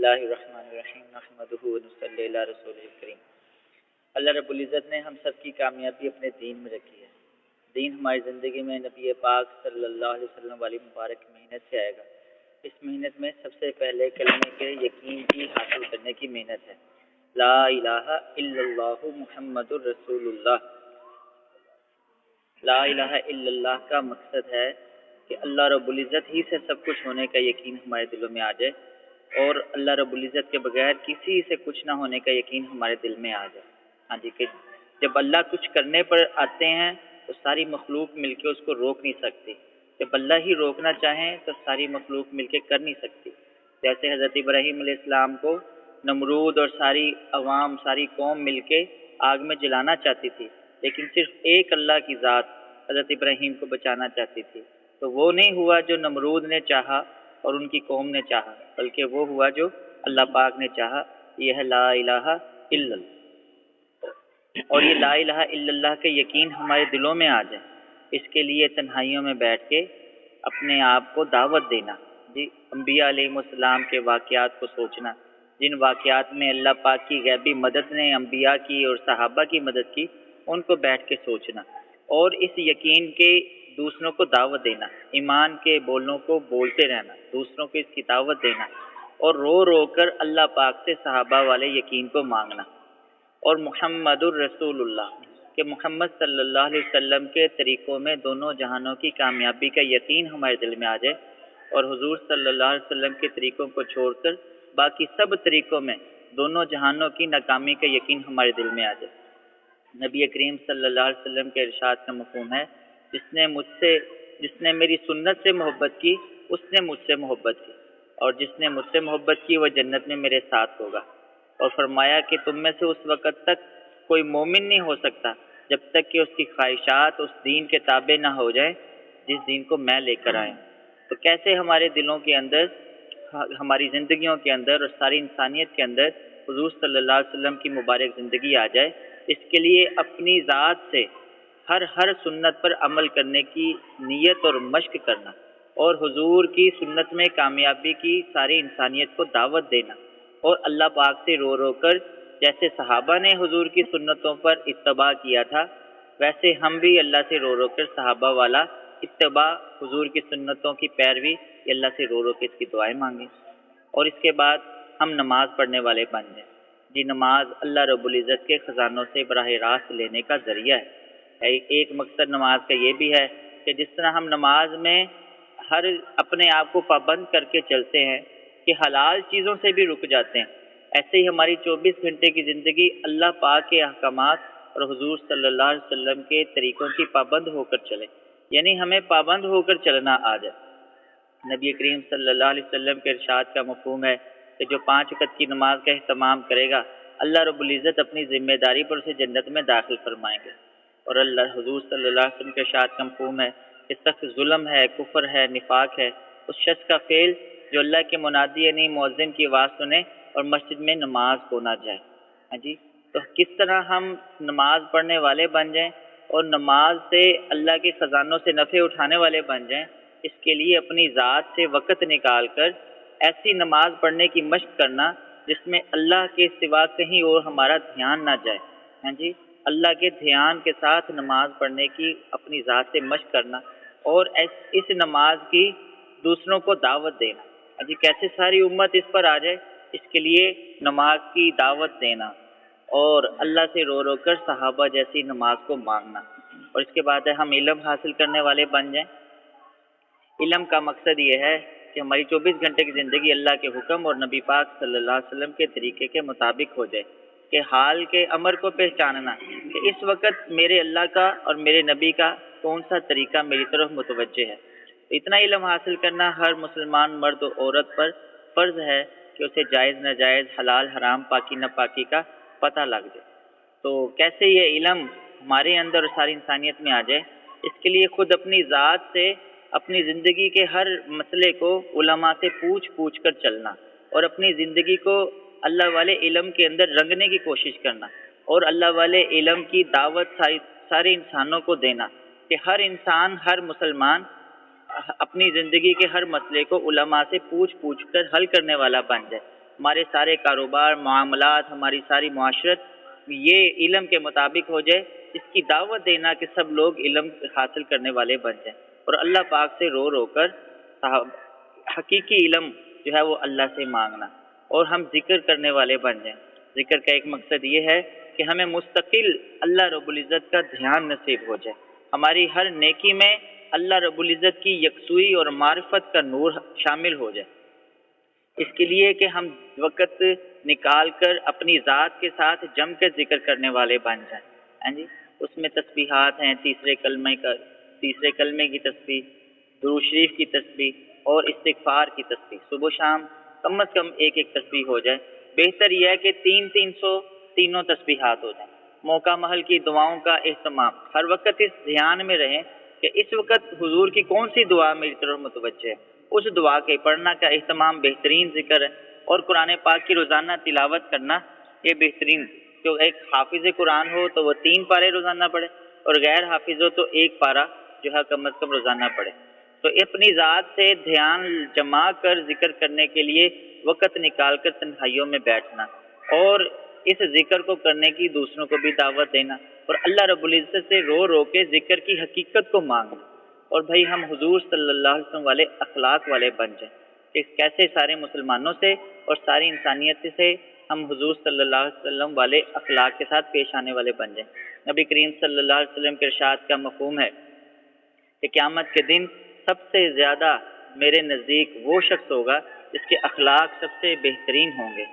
اللہ الرحمن الرحیم نحمدہ ونصلی علی رسول الکریم۔ اللہ رب العزت نے ہم سب کی کامیابی اپنے دین میں رکھی ہے۔ دین ہماری زندگی میں نبی پاک صلی اللہ علیہ وسلم والی مبارک محنت سے آئے گا۔ اس محنت میں سب سے پہلے کلمے کے یقین کی حاصل کرنے کی محنت ہے۔ لا الہ الا اللہ محمد الرسول اللہ۔ لا الہ الا اللہ کا مقصد ہے کہ اللہ رب العزت ہی سے سب کچھ ہونے کا یقین ہمارے دلوں میں آ جائے، اور اللہ رب العزت کے بغیر کسی سے کچھ نہ ہونے کا یقین ہمارے دل میں آ جائے۔ ہاں جی، کہ جب اللہ کچھ کرنے پر آتے ہیں تو ساری مخلوق مل کے اس کو روک نہیں سکتی، جب اللہ ہی روکنا چاہیں تو ساری مخلوق مل کے کر نہیں سکتی۔ جیسے حضرت ابراہیم علیہ السلام کو نمرود اور ساری عوام، ساری قوم مل کے آگ میں جلانا چاہتی تھی، لیکن صرف ایک اللہ کی ذات حضرت ابراہیم کو بچانا چاہتی تھی، تو وہ نہیں ہوا جو نمرود نے چاہا اور ان کی قوم نے چاہا، بلکہ وہ ہوا جو اللہ پاک نے چاہا۔ یہ ہے لا الہ الا اللہ، اور یہ لا الہ الا اللہ کے یقین ہمارے دلوں میں آ جائے، اس کے لیے تنہائیوں میں بیٹھ کے اپنے آپ کو دعوت دینا، جی انبیاء علیہ السلام کے واقعات کو سوچنا، جن واقعات میں اللہ پاک کی غیبی مدد نے انبیاء کی اور صحابہ کی مدد کی، ان کو بیٹھ کے سوچنا، اور اس یقین کے دوسروں کو دعوت دینا، ایمان کے بولوں کو بولتے رہنا، دوسروں کو اس کی دعوت دینا، اور رو رو کر اللہ پاک سے صحابہ والے یقین کو مانگنا، اور محمد الرسول اللہ کہ محمد صلی اللہ علیہ وسلم کے طریقوں میں دونوں جہانوں کی کامیابی کا یقین ہمارے دل میں آ جائے، اور حضور صلی اللہ علیہ وسلم کے طریقوں کو چھوڑ کر باقی سب طریقوں میں دونوں جہانوں کی ناکامی کا یقین ہمارے دل میں آ جائے۔ نبی کریم صلی اللہ علیہ وسلم کے ارشاد کا مفہوم ہے، جس نے میری سنت سے محبت کی اس نے مجھ سے محبت کی، اور جس نے مجھ سے محبت کی وہ جنت میں میرے ساتھ ہوگا۔ اور فرمایا کہ تم میں سے اس وقت تک کوئی مومن نہیں ہو سکتا جب تک کہ اس کی خواہشات اس دین کے تابع نہ ہو جائیں جس دین کو میں لے کر آیا ہوں۔ تو کیسے ہمارے دلوں کے اندر، ہماری زندگیوں کے اندر اور ساری انسانیت کے اندر حضور صلی اللہ علیہ وسلم کی مبارک زندگی آ جائے، اس کے لیے اپنی ذات سے ہر سنت پر عمل کرنے کی نیت اور مشق کرنا، اور حضور کی سنت میں کامیابی کی ساری انسانیت کو دعوت دینا، اور اللہ پاک سے رو رو کر جیسے صحابہ نے حضور کی سنتوں پر اتباع کیا تھا، ویسے ہم بھی اللہ سے رو رو کر صحابہ والا اتباع، حضور کی سنتوں کی پیروی، اللہ سے رو رو کے اس کی دعائیں مانگیں۔ اور اس کے بعد ہم نماز پڑھنے والے بن جائیں۔ جی نماز اللہ رب العزت کے خزانوں سے براہ راست لینے کا ذریعہ ہے۔ ایک مقصد نماز کا یہ بھی ہے کہ جس طرح ہم نماز میں اپنے آپ کو پابند کر کے چلتے ہیں کہ حلال چیزوں سے بھی رک جاتے ہیں، ایسے ہی ہماری 24 گھنٹے کی زندگی اللہ پاک کے احکامات اور حضور صلی اللہ علیہ وسلم کے طریقوں کی پابند ہو کر چلے، یعنی ہمیں پابند ہو کر چلنا آ جائے۔ نبی کریم صلی اللہ علیہ وسلم کے ارشاد کا مفہوم ہے کہ جو 5 وقت کی نماز کا اہتمام کرے گا، اللہ رب العزت اپنی ذمہ داری پر اسے جنت میں داخل فرمائیں گے۔ اور اللہ حضور صلی اللہ علیہ وسلم کے ارشاد کا مفہوم ہے کہ سخت ظلم ہے، کفر ہے، نفاق ہے اس شخص کا فعل جو اللہ کے منادی یعنی مؤذن کی آواز سنے اور مسجد میں نماز کو نہ جائے۔ ہاں جی، تو کس طرح ہم نماز پڑھنے والے بن جائیں اور نماز سے اللہ کے خزانوں سے نفع اٹھانے والے بن جائیں، اس کے لیے اپنی ذات سے وقت نکال کر ایسی نماز پڑھنے کی مشق کرنا جس میں اللہ کے سوا کہیں اور ہمارا دھیان نہ جائے۔ ہاں جی، اللہ کے دھیان کے ساتھ نماز پڑھنے کی اپنی ذات سے مشق کرنا، اور اس نماز کی دوسروں کو دعوت دینا۔ ہاں جی، کیسے ساری امت اس پر آ جائے، اس کے لیے نماز کی دعوت دینا اور اللہ سے رو رو کر صحابہ جیسی نماز کو مانگنا۔ اور اس کے بعد ہے ہم علم حاصل کرنے والے بن جائیں۔ علم کا مقصد یہ ہے کہ ہماری 24 گھنٹے کی زندگی اللہ کے حکم اور نبی پاک صلی اللہ علیہ وسلم کے طریقے کے مطابق ہو جائے، کہ حال کے امر کو پہچاننا کہ اس وقت میرے اللہ کا اور میرے نبی کا کون سا طریقہ میری طرف متوجہ ہے۔ اتنا علم حاصل کرنا ہر مسلمان مرد و عورت پر فرض ہے کہ اسے جائز ناجائز، حلال حرام، پاکی ناپاکی کا پتہ لگ جائے۔ تو کیسے یہ علم ہمارے اندر اور ساری انسانیت میں آ جائے، اس کے لیے خود اپنی ذات سے اپنی زندگی کے ہر مسئلے کو علماء سے پوچھ کر چلنا، اور اپنی زندگی کو اللہ والے علم کے اندر رنگنے کی کوشش کرنا، اور اللہ والے علم کی دعوت سارے انسانوں کو دینا کہ ہر انسان، ہر مسلمان اپنی زندگی کے ہر مسئلے کو علماء سے پوچھ کر حل کرنے والا بن جائے۔ ہمارے سارے کاروبار، معاملات، ہماری ساری معاشرت یہ علم کے مطابق ہو جائے، اس کی دعوت دینا کہ سب لوگ علم حاصل کرنے والے بن جائیں، اور اللہ پاک سے رو رو کر حقیقی علم جو ہے وہ اللہ سے مانگنا، اور ہم ذکر کرنے والے بن جائیں۔ ذکر کا ایک مقصد یہ ہے کہ ہمیں مستقل اللہ رب العزت کا دھیان نصیب ہو جائے، ہماری ہر نیکی میں اللہ رب العزت کی یکسوئی اور معرفت کا نور شامل ہو جائے۔ اس کے لیے کہ ہم وقت نکال کر اپنی ذات کے ساتھ جم کر ذکر کرنے والے بن جائیں، ہاں جی۔ اس میں تسبیحات ہیں، تیسرے کلمے کی تسبیح، درود شریف کی تسبیح اور استغفار کی تسبیح، صبح و شام کم از کم ایک ایک تسبیح ہو جائے۔ بہتر یہ ہے کہ 300 تینوں تسبیحات ہو جائیں۔ موقع محل کی دعاؤں کا اہتمام، ہر وقت اس دھیان میں رہیں کہ اس وقت حضور کی کون سی دعا میری طرف متوجہ ہے، اس دعا کے پڑھنا کا اہتمام بہترین ذکر ہے، اور قرآن پاک کی روزانہ تلاوت کرنا یہ بہترین، جو ایک حافظ قرآن ہو تو وہ 3 پارے روزانہ پڑھے، اور غیر حافظ ہو تو 1 پارہ جو ہے کم از کم روزانہ پڑھے۔ تو اپنی ذات سے دھیان جما کر ذکر کرنے کے لیے وقت نکال کر تنہائیوں میں بیٹھنا، اور اس ذکر کو کرنے کی دوسروں کو بھی دعوت دینا، اور اللہ رب العزت سے رو رو کے ذکر کی حقیقت کو مانگنا۔ اور بھائی ہم حضور صلی اللہ علیہ وسلم والے اخلاق والے بن جائیں کہ کیسے سارے مسلمانوں سے اور ساری انسانیت سے ہم حضور صلی اللہ علیہ وسلم والے اخلاق کے ساتھ پیش آنے والے بن جائیں۔ نبی کریم صلی اللہ علیہ وسلم کے ارشاد کا مفہوم ہے کہ قیامت کے دن سب سے زیادہ میرے نزدیک وہ شخص ہوگا جس کے اخلاق سب سے بہترین ہوں گے۔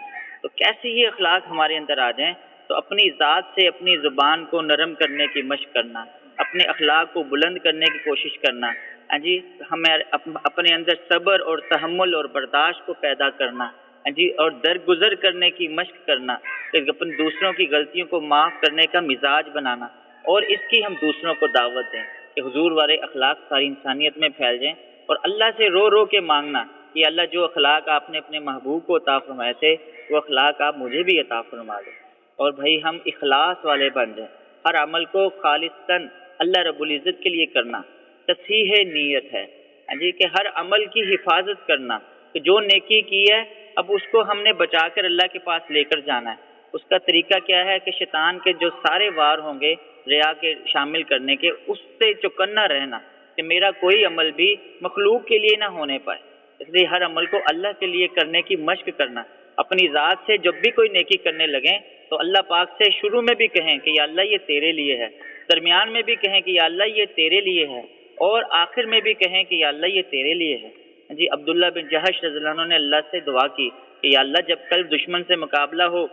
تو کیسے یہ اخلاق ہمارے اندر آ جائیں؟ تو اپنی ذات سے اپنی زبان کو نرم کرنے کی مشق کرنا، اپنے اخلاق کو بلند کرنے کی کوشش کرنا، ہاں جی، ہمیں اپنے اندر صبر اور تحمل اور برداشت کو پیدا کرنا، ہاں جی، اور درگزر کرنے کی مشق کرنا، کہ اپنے دوسروں کی غلطیوں کو معاف کرنے کا مزاج بنانا، اور اس کی ہم دوسروں کو دعوت دیں کہ حضور والے اخلاق ساری انسانیت میں پھیل جائیں، اور اللہ سے رو رو کے مانگنا کہ اللہ جو اخلاق آپ نے اپنے محبوب کو عطا فرمائے تھے وہ اخلاق آپ مجھے بھی عطا فرما دیں۔ اور بھائی ہم اخلاص والے بن جائیں، ہر عمل کو خالصتاً اللہ رب العزت کے لیے کرنا، تصحیح نیت ہے، ہاں جی، کہ ہر عمل کی حفاظت کرنا، کہ جو نیکی کی ہے اب اس کو ہم نے بچا کر اللہ کے پاس لے کر جانا ہے۔ اس کا طریقہ کیا ہے کہ شیطان کے جو سارے وار ہوں گے ریا کے شامل کرنے کے، اس سے چوکنا رہنا کہ میرا کوئی عمل بھی مخلوق کے لیے نہ ہونے پائے، اس لیے ہر عمل کو اللہ کے لیے کرنے کی مشق کرنا۔ اپنی ذات سے جب بھی کوئی نیکی کرنے لگیں تو اللہ پاک سے شروع میں بھی کہیں کہ یا اللہ یہ تیرے لیے ہے، درمیان میں بھی کہیں کہ یا اللہ یہ تیرے لیے ہے، اور آخر میں بھی کہیں کہ یا اللہ یہ تیرے لیے ہے۔ جی عبداللہ بن جہش رضی اللہ عنہ نے اللہ سے دعا کی کہ یا اللہ جب کل دشمن سے مقابلہ ہو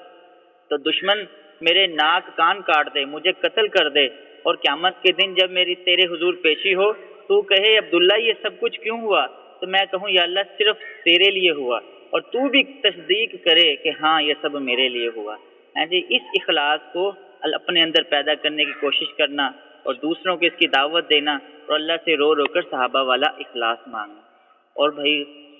تو دشمن میرے ناک کان کاٹ دے، مجھے قتل کر دے، اور قیامت کے دن جب میری تیرے حضور پیشی ہو تو کہے عبداللہ یہ سب کچھ کیوں ہوا، تو میں کہوں یا اللہ صرف تیرے لیے ہوا، اور تو بھی تصدیق کرے کہ ہاں یہ سب میرے لیے ہوا۔ جی اس اخلاص کو اپنے اندر پیدا کرنے کی کوشش کرنا، اور دوسروں کو اس کی دعوت دینا، اور اللہ سے رو رو کر صحابہ والا اخلاص مانگنا، اور بھائی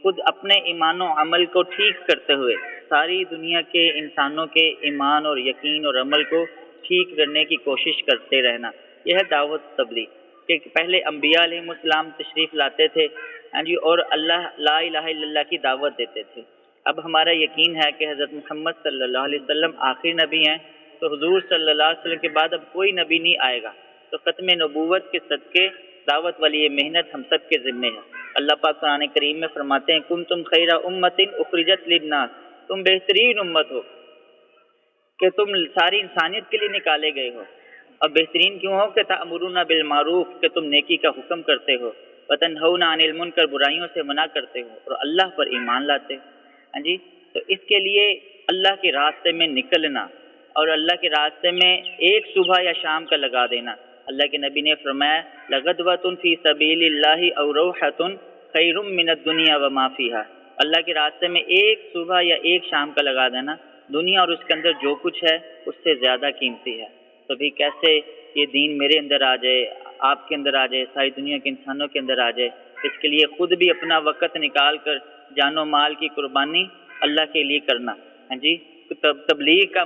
خود اپنے ایمان و عمل کو ٹھیک کرتے ہوئے ساری دنیا کے انسانوں کے ایمان اور یقین اور عمل کو ٹھیک کرنے کی کوشش کرتے رہنا۔ یہ ہے دعوت تبلیغ، کہ پہلے انبیاء علیہ السلام تشریف لاتے تھے، ہاں جی، اور اللہ لا الہ الا اللہ کی دعوت دیتے تھے۔ اب ہمارا یقین ہے کہ حضرت محمد صلی اللہ علیہ وسلم آخری نبی ہیں، تو حضور صلی اللہ علیہ وسلم کے بعد اب کوئی نبی نہیں آئے گا، تو ختم نبوت کے صدقے دعوت والی یہ محنت ہم سب کے ذمے ہے۔ اللہ پاک قرآن کریم میں فرماتے ہیں کنتم خیر امۃ اخرجت للناس، تم بہترین امت ہو کہ تم ساری انسانیت کے لیے نکالے گئے ہو۔ اور بہترین کیوں ہو کہ تأمرون بالمعروف، کہ تم نیکی کا حکم کرتے ہو، وتنہون عن المنکر، برائیوں سے منع کرتے ہو، اور اللہ پر ایمان لاتے ہو۔ ہاں جی، تو اس کے لیے اللہ کے راستے میں نکلنا، اور اللہ کے راستے میں ایک صبح یا شام کا لگا دینا۔ اللہ کے نبی نے فرمایا لغدوۃ فی سبیل اللہ او روحۃ خیر من الدنیا وما فیہا، اللہ کے راستے میں ایک صبح یا ایک شام کا لگا دینا دنیا اور اس کے اندر جو کچھ ہے اس سے زیادہ قیمتی ہے۔ تو بھی کیسے یہ دین میرے اندر آ جائے، آپ کے اندر آ جائے، ساری دنیا کے انسانوں کے اندر آ جائے، اس کے لیے خود بھی اپنا وقت نکال کر جان و مال کی قربانی اللہ کے لیے کرنا۔ ہاں جی، تبلیغ کا